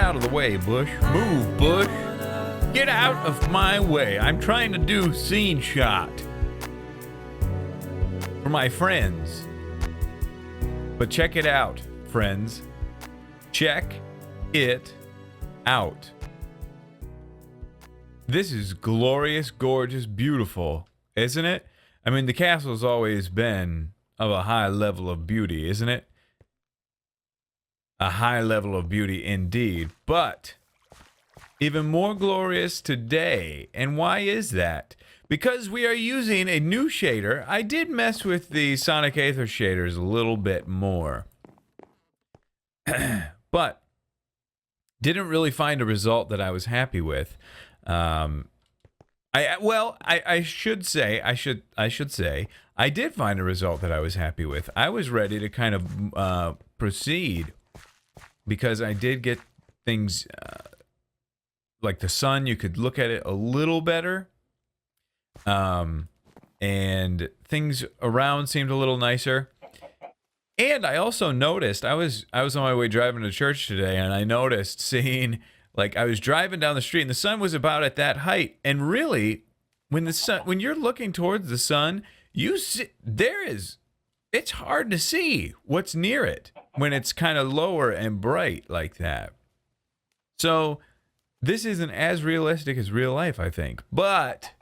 out of the way, Bush. Move, Bush. Get out of my way. I'm trying to do scene shot for my friends. But check it out, friends. Check it out. This is glorious, gorgeous, beautiful, isn't it? I mean, the castle's always been of a high level of beauty, isn't it? A high level of beauty indeed, but even more glorious today. And why is that? Because we are using a new shader. I did mess with the Sonic Aether shaders a little bit more, but didn't really find a result that I was happy with. I should say I did find a result that I was happy with. I was ready to kind of proceed because I did get things like the sun. You could look at it a little better, and things around seemed a little nicer. And I also noticed I was on my way driving to church today, and I noticed seeing. Like, I was driving down the street and the sun was about at that height. And really, when you're looking towards the sun, it's hard to see what's near it when it's kind of lower and bright like that. So this isn't as realistic as real life, I think. But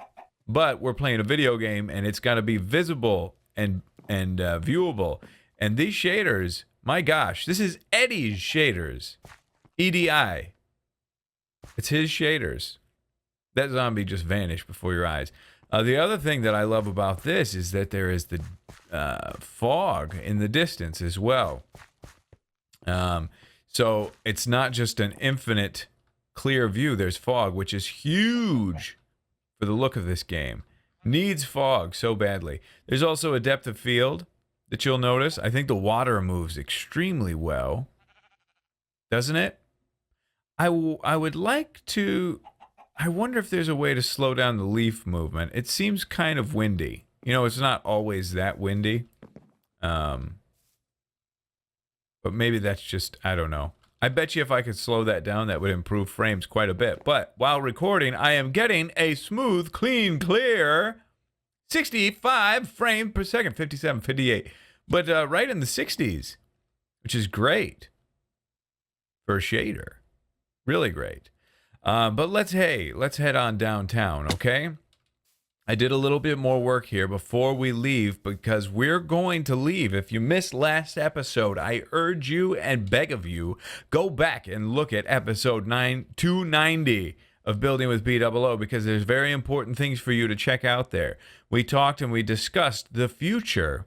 we're playing a video game and it's got to be visible and viewable. And these shaders, my gosh, this is Eddie's shaders. EDI. It's his shaders. That zombie just vanished before your eyes. The other thing that I love about this is that there is the fog in the distance as well. So it's not just an infinite clear view. There's fog, which is huge for the look of this game. Needs fog so badly. There's also a depth of field that you'll notice. I think the water moves extremely well. Doesn't it? I would like to... I wonder if there's a way to slow down the leaf movement. It seems kind of windy. You know, it's not always that windy. But maybe that's just... I don't know. I bet you if I could slow that down, that would improve frames quite a bit. But while recording, I am getting a smooth, clean, clear 65 frames per second. 57, 58. But right in the 60s, which is great for a shader. Really great. But let's head on downtown, okay? I did a little bit more work here before we leave because we're going to leave. If you missed last episode, I urge you and beg of you, go back and look at episode 290 of Building with BdoubleO because there's very important things for you to check out there. We talked and we discussed the future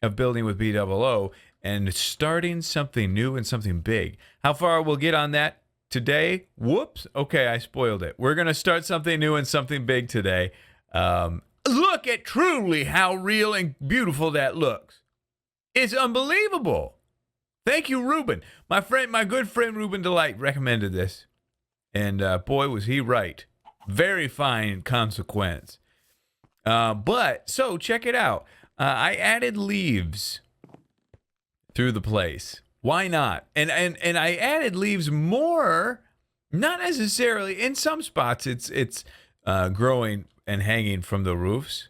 of Building with BdoubleO and starting something new and something big. How far we'll get on that today? Whoops. Okay, I spoiled it. We're going to start something new and something big today. Look at truly how real and beautiful that looks. It's unbelievable. Thank you, Ruben. My good friend Ruben Delight recommended this. And boy, was he right. Very fine consequence. So check it out. I added leaves through the place. Why not? And I added leaves more, not necessarily. In some spots, it's growing and hanging from the roofs,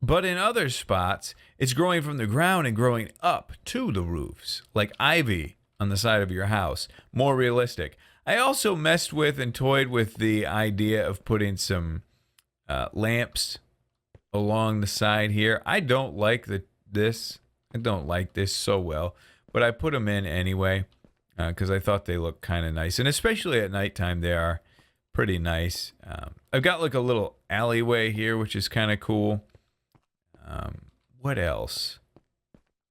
but in other spots, it's growing from the ground and growing up to the roofs, like ivy on the side of your house. More realistic. I also messed with and toyed with the idea of putting some lamps along the side here. I don't like this. I don't like this so well. But I put them in anyway because I thought they looked kind of nice. And especially at nighttime, they are pretty nice. I've got like a little alleyway here, which is kind of cool. What else?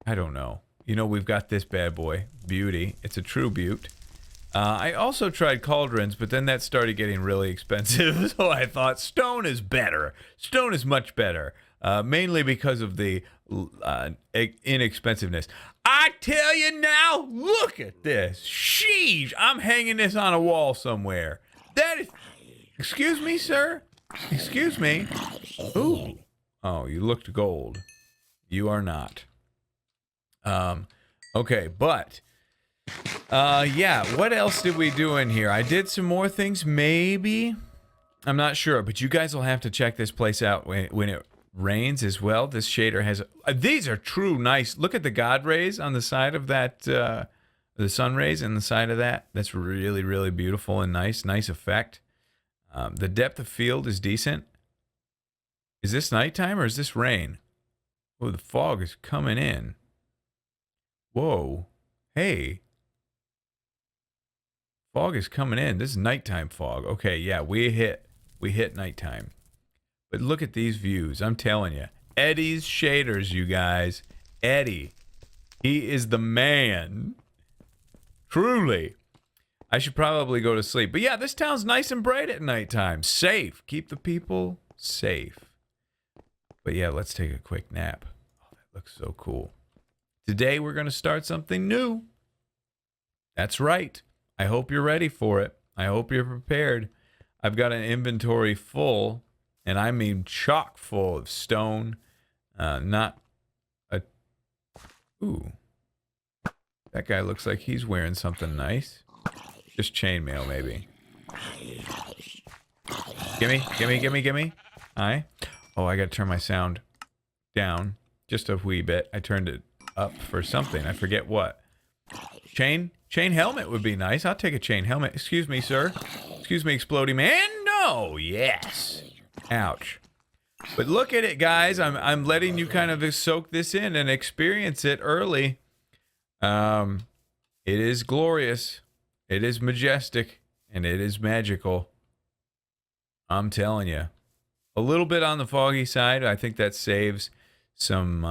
I don't know. You know, we've got this bad boy, Beauty. It's a true beaut. I also tried cauldrons, but then that started getting really expensive. So I thought stone is better. Stone is much better. Mainly because of the inexpensiveness. I tell you now, look at this. Sheesh, I'm hanging this on a wall somewhere. That is... Excuse me, sir? Excuse me? Ooh. Oh, you looked gold. You are not. Okay, but Yeah, what else did we do in here? I did some more things, maybe. I'm not sure, but you guys will have to check this place out when it rains as well. This shader has... these are true nice. Look at the God rays on the side of that... the sun rays on the side of that. That's really, really beautiful and nice. Nice effect. The depth of field is decent. Is this nighttime or is this rain? Oh, the fog is coming in. Whoa. Hey. Fog is coming in. This is nighttime fog. Okay, yeah, we hit nighttime. But look at these views. I'm telling you. Eddie's shaders, you guys. Eddie. He is the man. Truly. I should probably go to sleep. But yeah, this town's nice and bright at nighttime. Safe. Keep the people safe. But yeah, let's take a quick nap. Oh, that looks so cool. Today we're going to start something new. That's right. I hope you're ready for it. I hope you're prepared. I've got an inventory full, and I mean chock full of stone. Not a... Ooh. That guy looks like he's wearing something nice. Just chainmail, maybe. Gimme. Aye. Oh, I gotta turn my sound down just a wee bit. I turned it up for something. I forget what. Chain helmet would be nice. I'll take a chain helmet. Excuse me, sir. Excuse me, exploding man. No. Yes. Ouch. But look at it, guys. I'm letting you kind of soak this in and experience it early. It is glorious. It is majestic, and it is magical. I'm telling you. A little bit on the foggy side. I think that saves some.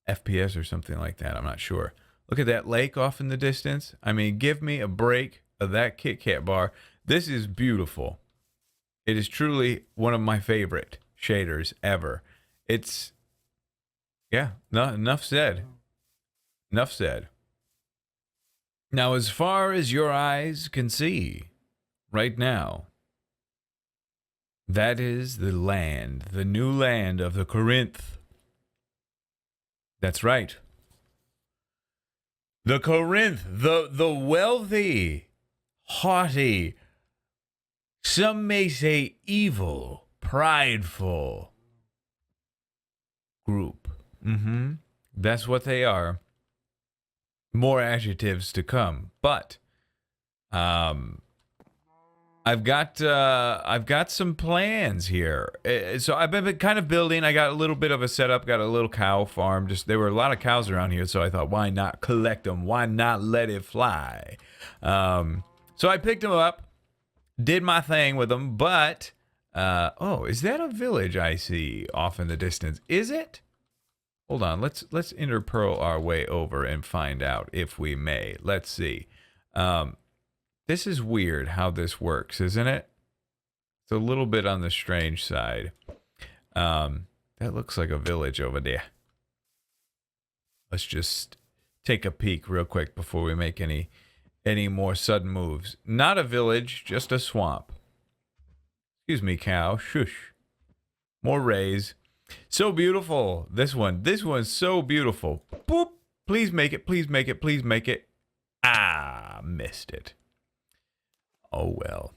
FPS or something like that. I'm not sure. Look at that lake off in the distance. I mean, give me a break of that Kit Kat bar. This is beautiful. It is truly one of my favorite shaders ever. It's, yeah, no, enough said. Enough said. Now, as far as your eyes can see, right now, that is the land, the new land of the Corinth. That's right. The Corinth, the wealthy, haughty, some may say evil, prideful group. That's what they are. More adjectives to come, but I've got some plans here. So I've been kind of building. I got a little bit of a setup. Got a little cow farm. Just there were a lot of cows around here, so I thought, why not collect them? Why not let it fly? So I picked them up, did my thing with them. But oh, is that a village I see off in the distance? Is it? Hold on. Let's interpearl our way over and find out if we may. Let's see. This is weird how this works, isn't it? It's a little bit on the strange side. That looks like a village over there. Let's just take a peek real quick before we make any more sudden moves. Not a village, just a swamp. Excuse me, cow. Shush. More rays. So beautiful. This one's so beautiful. Boop. Please make it. Please make it. Please make it. Ah, missed it. Oh, well.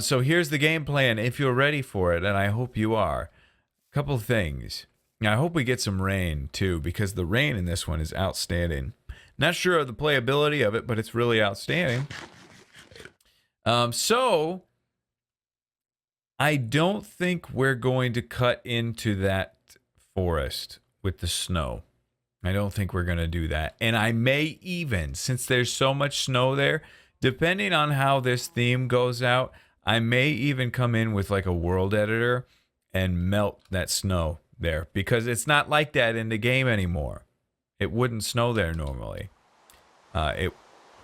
So here's the game plan if you're ready for it, and I hope you are. A couple of things. Now, I hope we get some rain, too, because the rain in this one is outstanding. Not sure of the playability of it, but it's really outstanding. So, I don't think we're going to cut into that forest with the snow. I don't think we're going to do that. And I may even, since there's so much snow there, depending on how this theme goes out, I may even come in with like a world editor and melt that snow there, because it's not like that in the game anymore. It wouldn't snow there normally.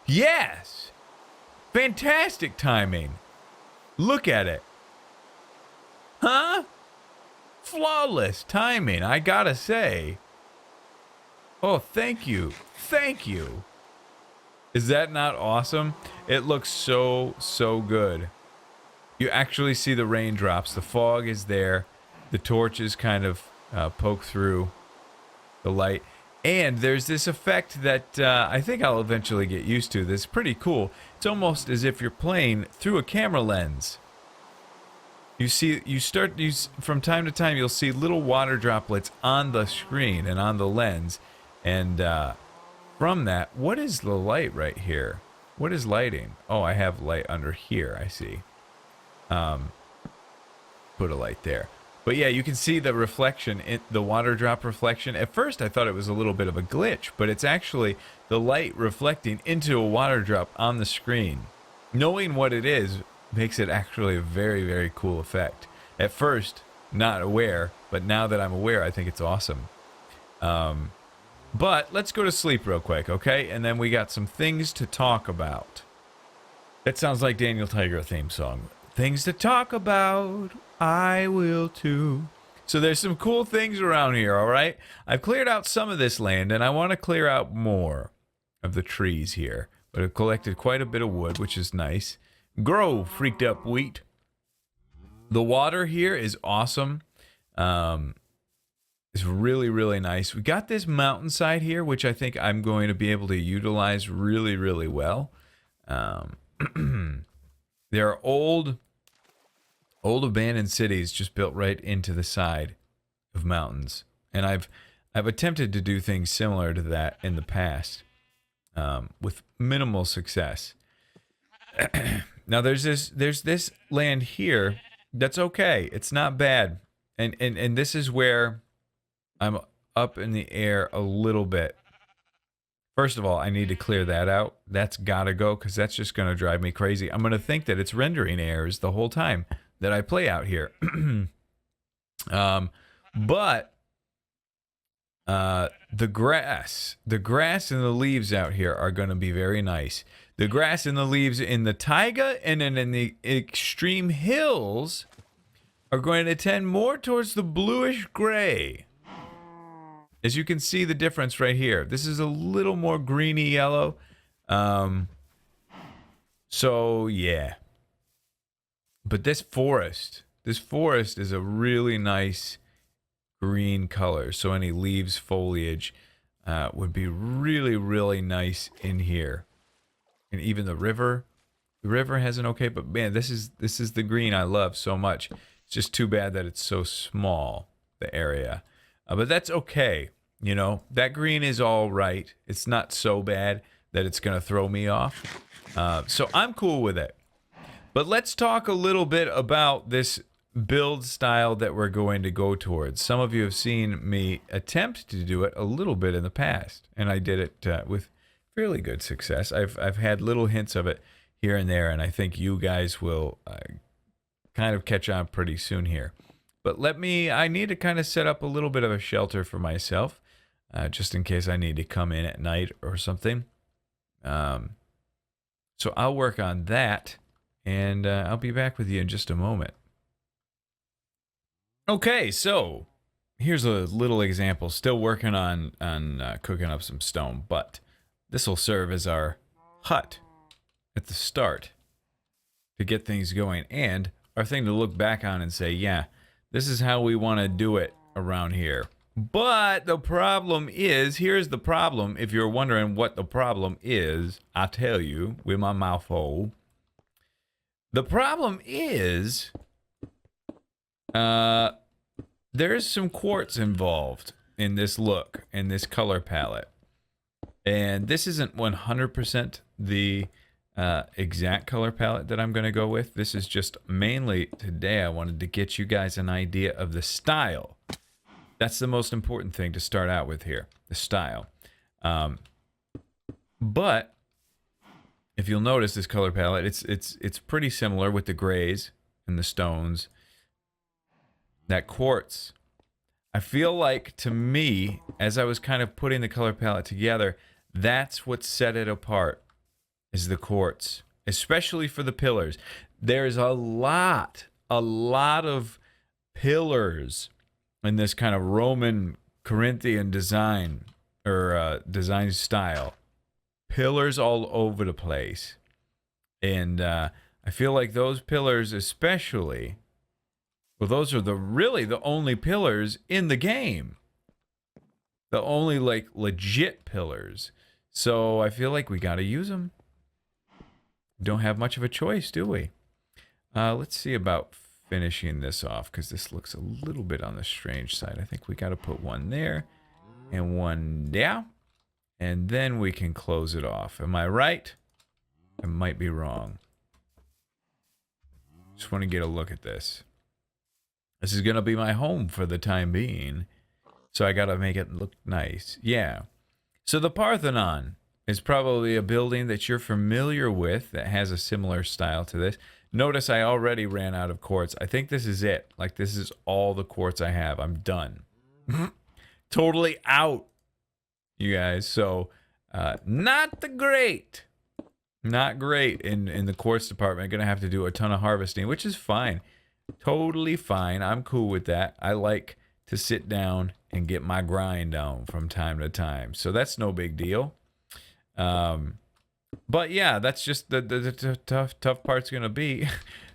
Yes! Fantastic timing. Look at it. Huh? Flawless timing, I gotta say. Oh, thank you. Thank you. Is that not awesome? It looks so good. You actually see the raindrops. The fog is there. The torches kind of poke through the light. And there's this effect that I think I'll eventually get used to. That's pretty cool. It's almost as if you're playing through a camera lens. From time to time, you'll see little water droplets on the screen and on the lens. And from that, what is the light right here? What is lighting? Oh, I have light under here, I see. Put a light there. But yeah, you can see the reflection, the water drop reflection. At first, I thought it was a little bit of a glitch, but it's actually the light reflecting into a water drop on the screen. Knowing what it is makes it actually a very, very cool effect. At first, not aware, but now that I'm aware, I think it's awesome. But let's go to sleep real quick, okay? And then we got some things to talk about. That sounds like Daniel Tiger theme song. Things to talk about, I will too. So there's some cool things around here, all right? I've cleared out some of this land, and I want to clear out more of the trees here. But I've collected quite a bit of wood, which is nice. Grow, freaked up wheat. The water here is awesome. It's really, really nice. We got this mountainside here, which I think I'm going to be able to utilize really, really well. There are old abandoned cities just built right into the side of mountains, and I've attempted to do things similar to that in the past, with minimal success. Now there's this land here that's okay. It's not bad, and this is where I'm up in the air a little bit. First of all, I need to clear that out. That's gotta go, because that's just gonna drive me crazy. I'm gonna think that it's rendering errors the whole time that I play out here. But the grass and the leaves out here are going to be very nice. The grass and the leaves in the taiga and then in the extreme hills are going to tend more towards the bluish gray. As you can see the difference right here. This is a little more greeny yellow. So yeah. But this forest is a really nice green color. So any leaves, foliage would be really, really nice in here. And even the river has an okay, but man, this is the green I love so much. It's just too bad that it's so small, the area. But that's okay. You know, that green is all right. It's not so bad that it's going to throw me off. So I'm cool with it. But let's talk a little bit about this build style that we're going to go towards. Some of you have seen me attempt to do it a little bit in the past, and I did it with fairly good success. I've had little hints of it here and there, and I think you guys will kind of catch on pretty soon here. But I need to kind of set up a little bit of a shelter for myself, just in case I need to come in at night or something. So I'll work on that, and I'll be back with you in just a moment. Okay, so here's a little example. Still working on cooking up some stone, but this will serve as our hut at the start to get things going, and our thing to look back on and say, yeah, this is how we want to do it around here. But the problem is, here's the problem. If you're wondering what the problem is, I'll tell you with my mouth full. The problem is there's some quartz involved in this look, in this color palette. And this isn't 100% the exact color palette that I'm going to go with. This is just mainly today I wanted to get you guys an idea of the style. That's the most important thing to start out with here, the style. But if you'll notice this color palette, it's pretty similar with the grays and the stones. That quartz, I feel like, to me, as I was kind of putting the color palette together, that's what set it apart, is the quartz, especially for the pillars. There's a lot of pillars in this kind of Roman Corinthian design, or design style. Pillars all over the place. And I feel like those pillars especially, well, those are really the only pillars in the game. The only like legit pillars. So I feel like we got to use them. Don't have much of a choice, do we? Let's see about finishing this off, because this looks a little bit on the strange side. I think we got to put one there and one down, and then we can close it off. Am I right? I might be wrong. Just want to get a look at this. This is going to be my home for the time being, so I got to make it look nice. Yeah. So the Parthenon is probably a building that you're familiar with that has a similar style to this. Notice I already ran out of quartz. I think this is it. Like, this is all the quartz I have. I'm done. Totally out, you guys. So, not the great. Not great in the quartz department. Going to have to do a ton of harvesting, which is fine. Totally fine. I'm cool with that. I like to sit down and get my grind on from time to time. So that's no big deal. But yeah, that's just the tough part's gonna be.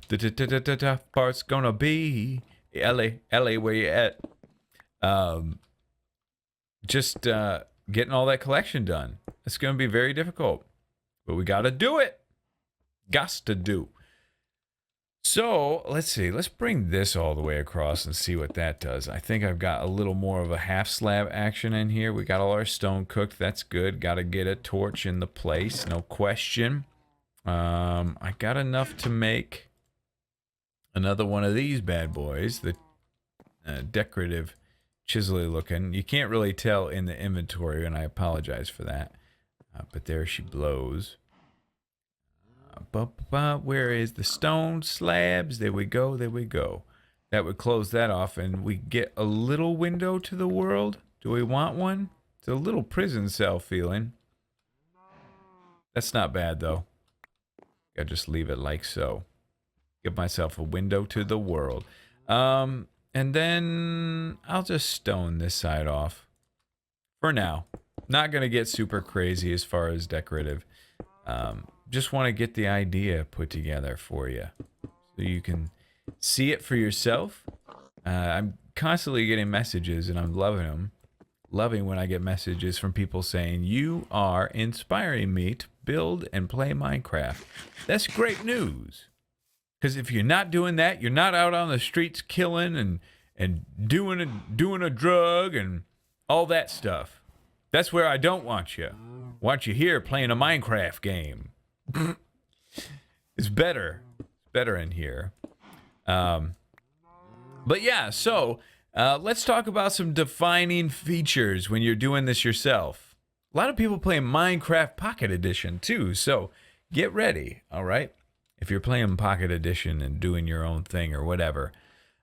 The tough part's gonna be LA, where you at? Just getting all that collection done. It's gonna be very difficult, but we gotta do it. Gots to do. So let's see. Let's bring this all the way across and see what that does. I think I've got a little more of a half slab action in here. We got all our stone cooked. That's good. Got to get a torch in the place. No question. I got enough to make another one of these bad boys. The decorative, chiselly looking. You can't really tell in the inventory, and I apologize for that. But there she blows. Where is the stone slabs? There we go. There we go. That would close that off, and we get a little window to the world. Do we want one? It's a little prison cell feeling. That's not bad, though. I just leave it like so. Give myself a window to the world. And then I'll just stone this side off. For now. Not going to get super crazy as far as decorative. Just want to get the idea put together for you so you can see it for yourself. I'm constantly getting messages, and I'm loving them. Loving when I get messages from people saying, you are inspiring me to build and play Minecraft. That's great news. Because if you're not doing that, you're not out on the streets killing and doing a drug and all that stuff. That's where I don't want you. I want you here playing a Minecraft game. It's better. It's better in here. But yeah, so let's talk about some defining features when you're doing this yourself. A lot of people play Minecraft Pocket Edition too, so get ready, all right? If you're playing Pocket Edition and doing your own thing or whatever.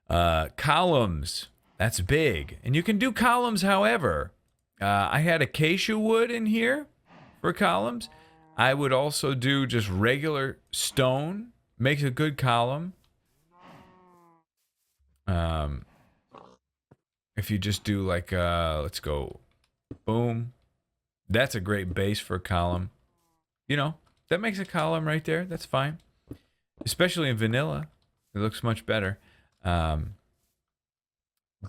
Columns, that's big. And you can do columns however. I had acacia wood in here for columns. I would also do just regular stone. Makes a good column. If you just do like, let's go, boom. That's a great base for a column. You know, that makes a column right there. That's fine. Especially in vanilla. It looks much better. But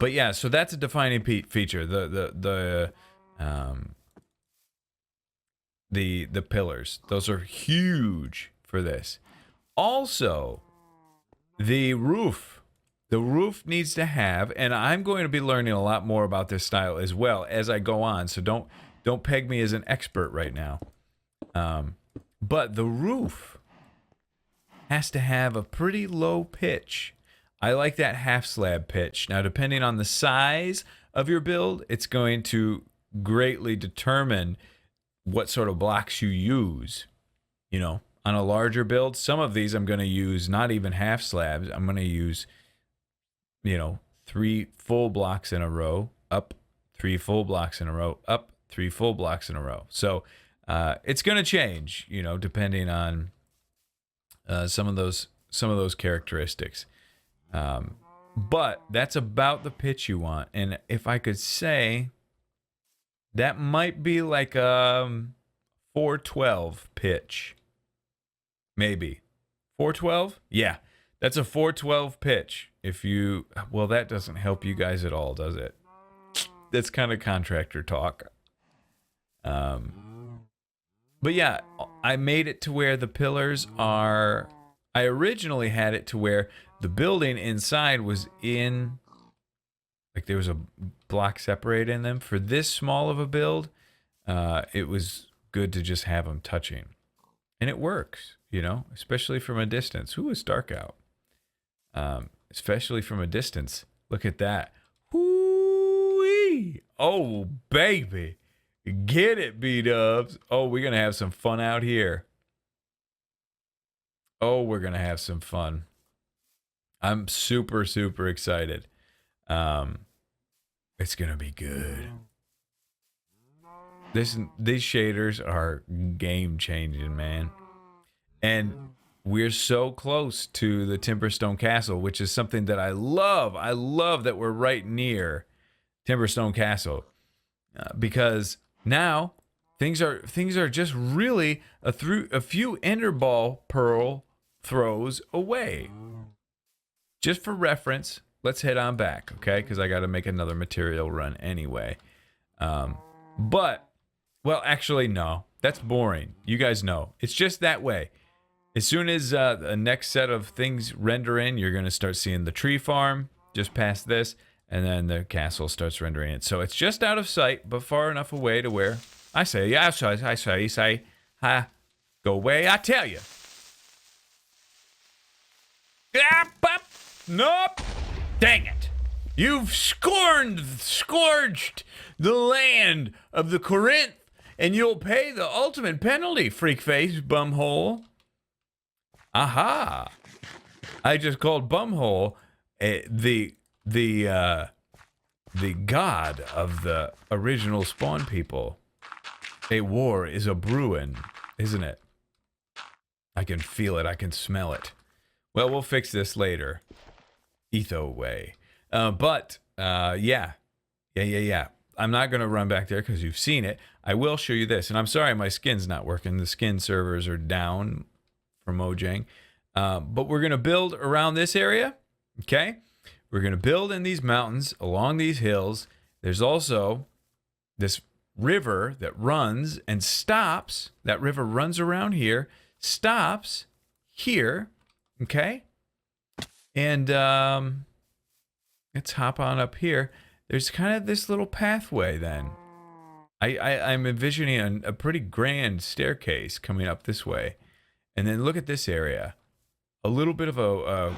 yeah, so that's a defining feature. The pillars, those are huge for this. Also, the roof needs to have, and I'm going to be learning a lot more about this style as well as I go on, so don't peg me as an expert right now. But the roof has to have a pretty low pitch. I like that half slab pitch. Now, depending on the size of your build, it's going to greatly determine what sort of blocks you use. You know, on a larger build, some of these I'm going to use not even half slabs. I'm going to use, you know, 3 full blocks in a row, up 3 full blocks in a row, up 3 full blocks in a row. So it's going to change, you know, depending on some of those characteristics. But that's about the pitch you want. And if I could say, that might be like a 412 pitch. Maybe. 412? Yeah. That's a 412 pitch. If you, well, that doesn't help you guys at all, does it? That's kind of contractor talk. But yeah, I made it to where the pillars are. I originally had it to where the building inside was in, like there was a block separating them. For this small of a build, it was good to just have them touching. And it works, you know, especially from a distance. Ooh, it's dark out. Especially from a distance. Look at that. Whoo-wee. Oh, baby. Get it, B-dubs. Oh, we're going to have some fun out here. Oh, we're going to have some fun. I'm super, super excited. It's going to be good. These shaders are game-changing, man. And we're so close to the Timberstone Castle, which is something that I love. I love that we're right near Timberstone Castle. Because now things are just really a few Ender Ball Pearl throws away. Just for reference, let's head on back, okay? Because I got to make another material run anyway. But, well, actually, no. That's boring. You guys know. It's just that way. As soon as the next set of things render in, you're going to start seeing the tree farm just past this. And then the castle starts rendering it. So it's just out of sight, but far enough away to where I say, go away, I tell you. Nope. Dang it. You've scourged the land of the Corinth, and you'll pay the ultimate penalty, freak face, bumhole. Aha. I just called bumhole the god of the original spawn people. A war is a brewing, isn't it? I can feel it. I can smell it. Well, we'll fix this later. Etho way. Yeah. I'm not going to run back there because you've seen it. I will show you this. And I'm sorry my skin's not working. The skin servers are down for Mojang. But we're going to build around this area. Okay? We're going to build in these mountains, along these hills. There's also this river that runs and stops. That river runs around here, stops here, okay? And let's hop on up here. There's kind of this little pathway then. I'm envisioning a pretty grand staircase coming up this way. And then look at this area. A little bit of a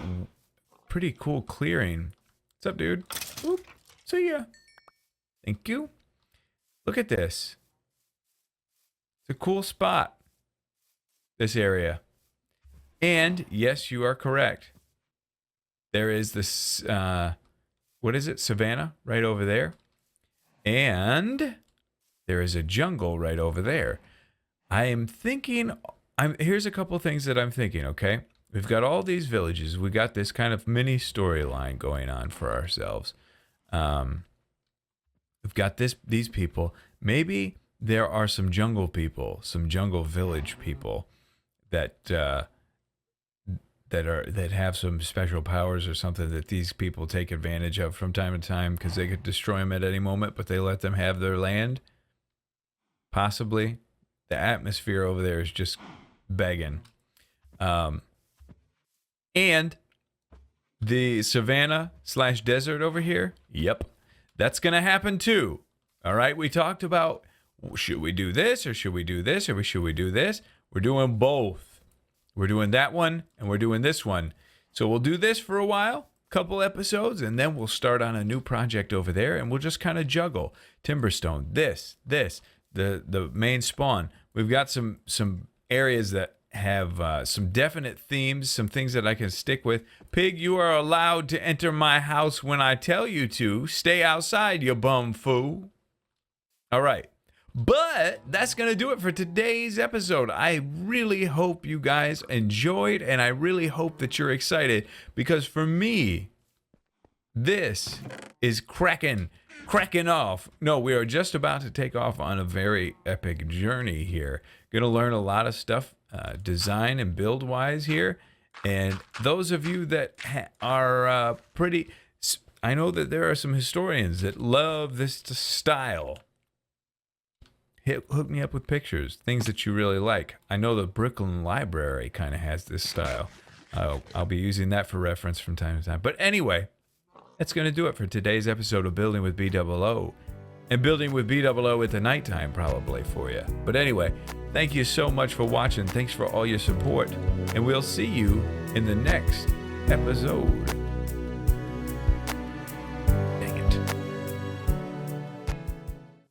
pretty cool clearing. What's up, dude? Oop. See ya. Thank you. Look at this. It's a cool spot. This area. And yes, you are correct. There is this, what is it? Savannah right over there. And there is a jungle right over there. I am thinking, here's a couple things that I'm thinking, okay? We've got all these villages. We got this kind of mini storyline going on for ourselves. We've got these people. Maybe there are some jungle people, some jungle village people that have some special powers or something that these people take advantage of from time to time because they could destroy them at any moment, but they let them have their land. Possibly. The atmosphere over there is just begging. And the savannah/desert over here, yep, that's going to happen too. All right, we talked about, should we do this or should we do this or should we do this? We're doing both. We're doing that one and we're doing this one. So we'll do this for a while, couple episodes, and then we'll start on a new project over there and we'll just kind of juggle. Timberstone, this, the main spawn. We've got some areas that have some definite themes, some things that I can stick with. Pig, you are allowed to enter my house when I tell you to. Stay outside, you bum fool. All right. But that's going to do it for today's episode. I really hope you guys enjoyed, and I really hope that you're excited, because for me, this is cracking off. No, we are just about to take off on a very epic journey here. Going to learn a lot of stuff, design and build wise here. And those of you that are I know that there are some historians that love this style. Hook me up with pictures, things that you really like. I know the Brooklyn Library kind of has this style. I'll be using that for reference from time to time. But anyway, that's going to do it for today's episode of Building with BdoubleO. And building with BdoubleO at the nighttime probably for you. But anyway, thank you so much for watching. Thanks for all your support. And we'll see you in the next episode.